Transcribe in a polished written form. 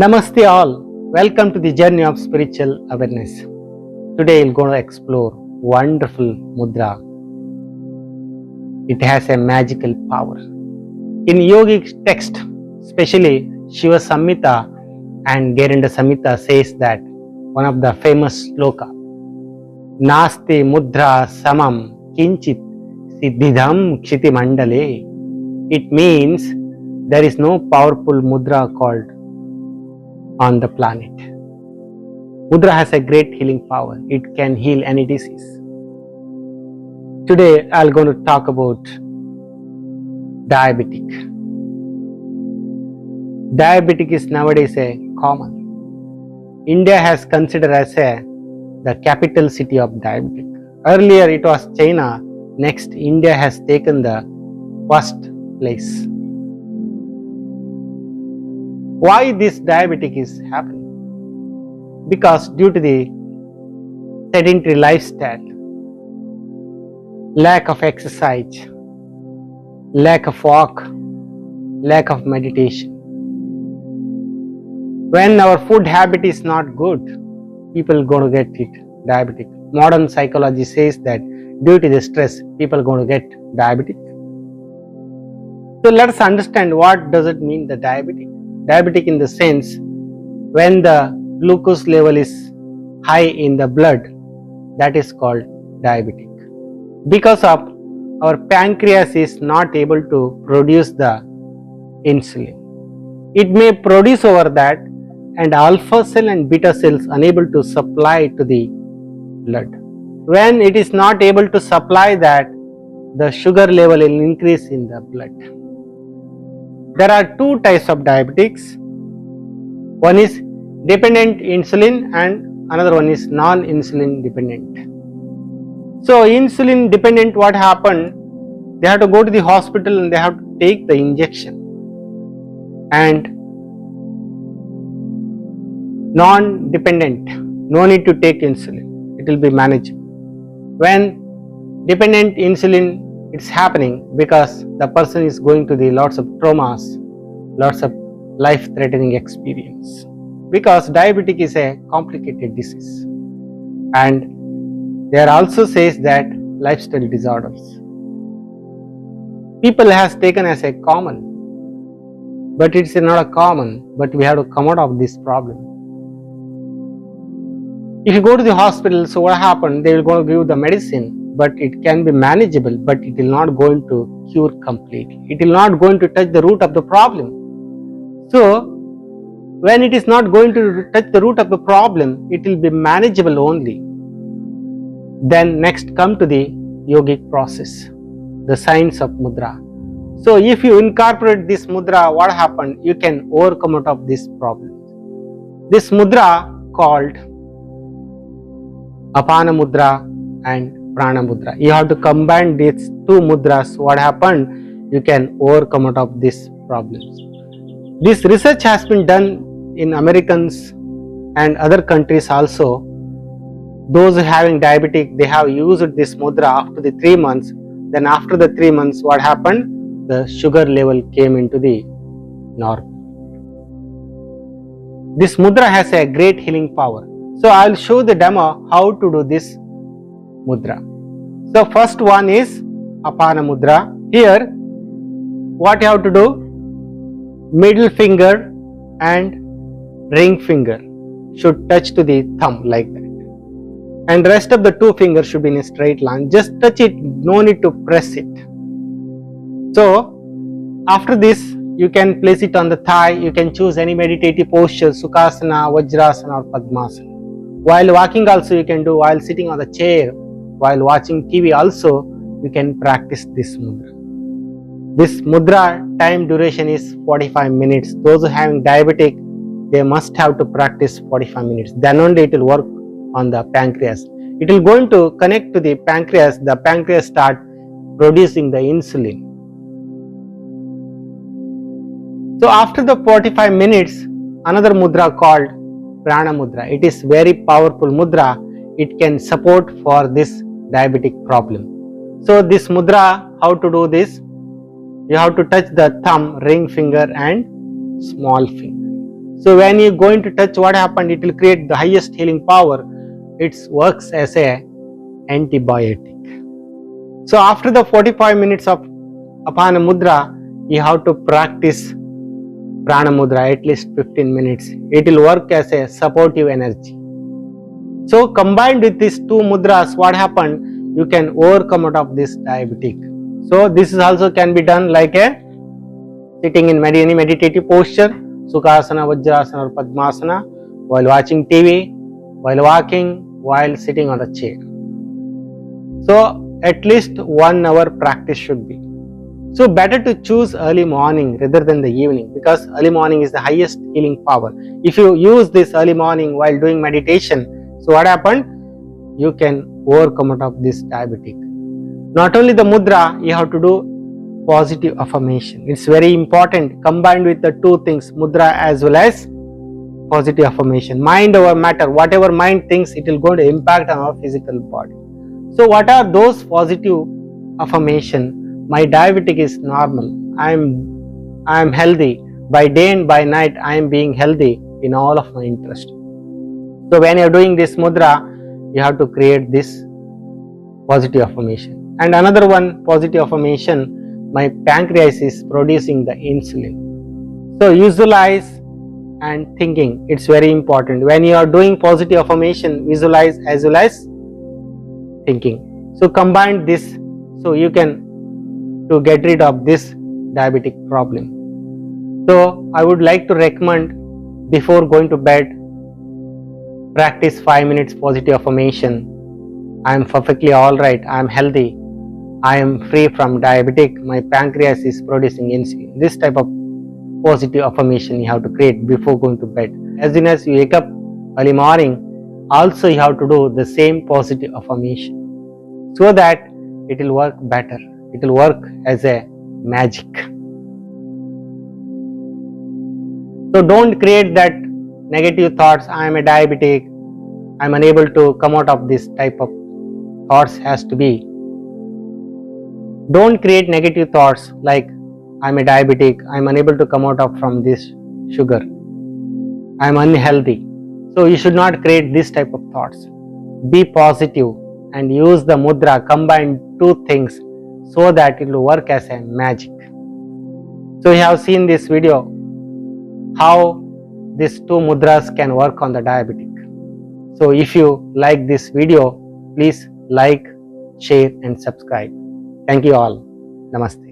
Namaste all. Welcome to the journey of spiritual awareness. Today we're going to explore wonderful mudra. It has a magical power. In yogic text, especially Shiva Samhita and Gerenda Samhita says that one of the famous sloka, Nasti mudra samam kinchit siddhidham kshiti mandale. It means there is no powerful mudra called on the planet. Mudra has a great healing power. It can heal any disease. Today I'm going to talk about diabetic. Diabetic is nowadays a common. India has considered as the capital city of diabetic. Earlier it was China. Next, India has taken the first place. Why this diabetic is happening? Because due to the sedentary lifestyle, lack of exercise, lack of walk, lack of meditation. When our food habit is not good, people are going to get it diabetic. Modern psychology says that due to the stress, people are going to get diabetic. So let us understand what does it mean, the diabetic. Diabetic in the sense, when the glucose level is high in the blood, that is called diabetic. Because of our pancreas is not able to produce the insulin. It may produce over that, and alpha cell and beta cells unable to supply to the blood. When it is not able to supply that, the sugar level will increase in the blood. There are two types of diabetics. One is dependent insulin and another one is non-insulin dependent. So insulin dependent, what happened? They have to go to the hospital and they have to take the injection. And non-dependent, no need to take insulin. It will be managed. When dependent insulin, it's happening because the person is going to the lots of traumas, lots of life-threatening experience. Because diabetic is a complicated disease, and there also says that lifestyle disorders. People has taken as a common, but it's not a common. But we have to come out of this problem. If you go to the hospital, so what happened? They will go to give the medicine. But it can be manageable, but it will not going to cure completely. It will not going to touch the root of the problem. So, when it is not going to touch the root of the problem, it will be manageable only. Then next come to the yogic process, the science of mudra. So, if you incorporate this mudra, what happened? You can overcome out of this problem. This mudra called Apana Mudra and Prana Mudra. You have to combine these two mudras. What happened? You can overcome out of these problems. This research has been done in Americans and other countries also. Those having diabetic, they have used this mudra after the 3 months. Then after the 3 months, what happened? The sugar level came into the norm. This mudra has a great healing power. So I will show the demo how to do this mudra. So first one is Apana Mudra. Here what you have to do, middle finger and ring finger should touch to the thumb like that, and rest of the two fingers should be in a straight line. Just touch it, no need to press it. So after this, you can place it on the thigh. You can choose any meditative posture, Sukhasana, Vajrasana or Padmasana. While walking also you can do, while sitting on the chair, while watching TV also, you can practice this mudra. This mudra time duration is 45 minutes. Those who are having diabetic, they must have to practice 45 minutes. Then only it will work on the pancreas. It will going to connect to the pancreas. The pancreas start producing the insulin. So after the 45 minutes, another mudra called Prana Mudra. It is very powerful mudra. It can support for this diabetic problem. So this mudra, how to do this? You have to touch the thumb, ring finger and small finger. So when you're going to touch, what happened? It will create the highest healing power. It works as a antibiotic. So after the 45 minutes of Apana Mudra, you have to practice Prana Mudra at least 15 minutes. It will work as a supportive energy. So combined with these two mudras, what happened? You can overcome out of this diabetic. So this is also can be done like a sitting in any meditative posture, Sukhasana, Vajrasana or Padmasana, while watching TV, while walking, while sitting on the chair. So at least 1 hour practice should be. So better to choose early morning rather than the evening, because early morning is the highest healing power. If you use this early morning while doing meditation, so what happened? You can overcome out of this diabetic. Not only the mudra, you have to do positive affirmation. It's very important combined with the two things, mudra as well as positive affirmation. Mind over matter, whatever mind thinks, it will go to impact on our physical body. So what are those positive affirmation? My diabetic is normal. I am healthy. By day and by night, I am being healthy in all of my interest. So when you are doing this mudra, you have to create this positive affirmation. And another one positive affirmation, my pancreas is producing the insulin. So visualize and thinking, it's very important. When you are doing positive affirmation, visualize as well as thinking. So combine this, so you can to get rid of this diabetic problem. So I would like to recommend, before going to bed, practice 5 minutes positive affirmation. I am perfectly alright, I am healthy, I am free from diabetic, my pancreas is producing insulin. This type of positive affirmation you have to create before going to bed. As soon as you wake up early morning, also you have to do the same positive affirmation, so that it will work better. It will work as a magic. So don't create that negative thoughts, I am a diabetic, I am unable to come out of this type of thoughts. Has to be, don't create negative thoughts like I am a diabetic, I am unable to come out of from this sugar, I am unhealthy. So you should not create this type of thoughts. Be positive and use the mudra, combine two things, so that it will work as a magic. So you have seen this video, how these two mudras can work on the diabetic. So if you like this video, please like, share and subscribe. Thank you all. Namaste.